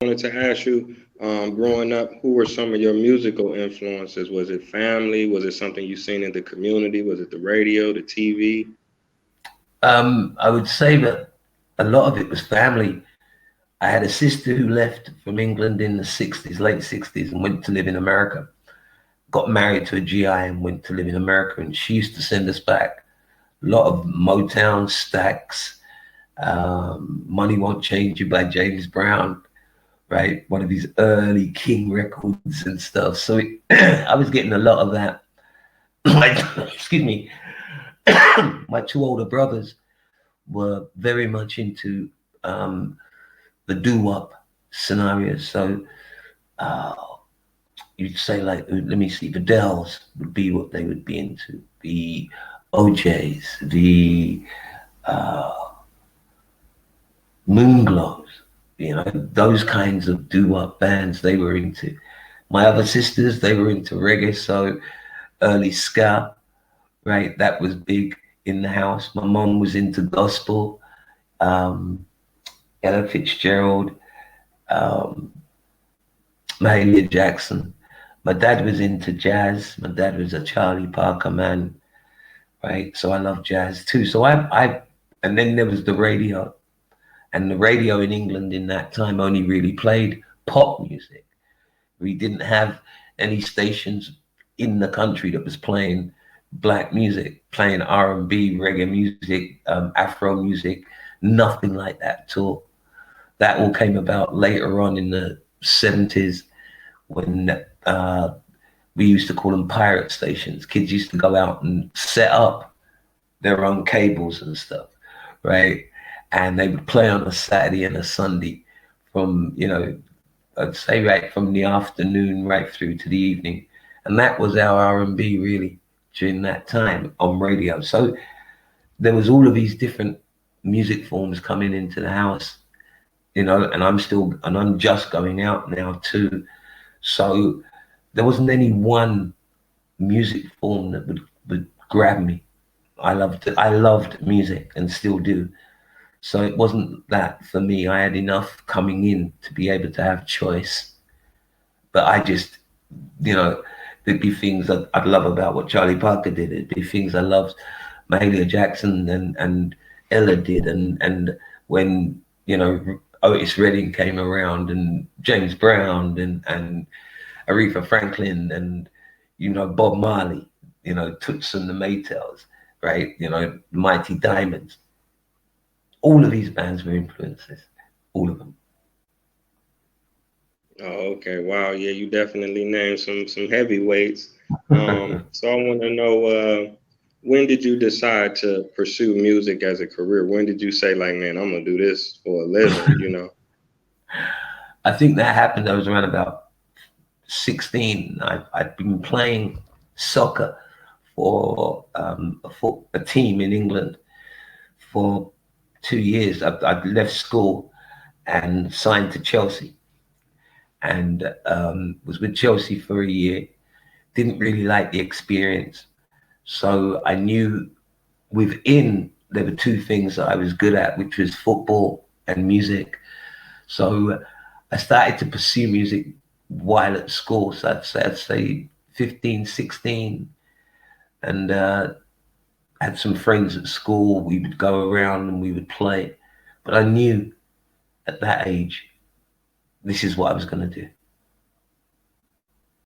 wanted to ask you, growing up, who were some of your musical influences? Was it family? Was it something you seen in the community? Was it the radio, the TV? I would say that a lot of it was family. I had a sister who left from England in the 60s, late 60s, and went to live in America. Got married to a GI and went to live in America. And she used to send us back a lot of Motown stacks, Money Won't Change You by James Brown, right? One of these early King records and stuff. So I was getting a lot of that. Excuse me. My two older brothers were very much into the doo-wop scenario. So you'd say, like, let me see, the Dells would be what they would be into. The OJs, the Moonglows, those kinds of doo-wop bands they were into. My other sisters, they were into reggae, so early ska, right? That was big in the house. My mom was into gospel, Ella Fitzgerald, Mahalia Jackson. My dad was into jazz. My dad was a Charlie Parker man, right? So I love jazz too. So and then there was the radio. And the radio in England in that time only really played pop music. We didn't have any stations in the country that was playing black music, playing R&B, reggae music, Afro music, nothing like that at all. That all came about later on in the 70s when we used to call them pirate stations. Kids used to go out and set up their own cables and stuff, right? And they would play on a Saturday and a Sunday from, I'd say right from the afternoon right through to the evening. And that was our R&B really during that time on radio. So there was all of these different music forms coming into the house, and I'm just going out now too. So there wasn't any one music form that would grab me. I loved music and still do. So it wasn't that for me. I had enough coming in to be able to have choice. But I just, there'd be things that I'd love about what Charlie Parker did. It'd be things I loved Mahalia Jackson and Ella did. And when, Otis Redding came around and James Brown and Aretha Franklin and, Bob Marley, Toots and the Maytals, right? Mighty Diamonds. All of these bands were influences, all of them. Oh, okay. Wow. Yeah, you definitely named some heavyweights. So I want to know, when did you decide to pursue music as a career? When did you say, like, man, I'm gonna do this for a living? I think that happened. I was around about 16. I'd been playing soccer for a team in England for 2 years. I'd left school and signed to Chelsea, and was with Chelsea for a year. Didn't really like the experience, so I knew within there were two things that I was good at, which was football and music. So I started to pursue music while at school. So I'd say 15, 16, and had some friends at school. We would go around and we would play. But I knew at that age, this is what I was going to do.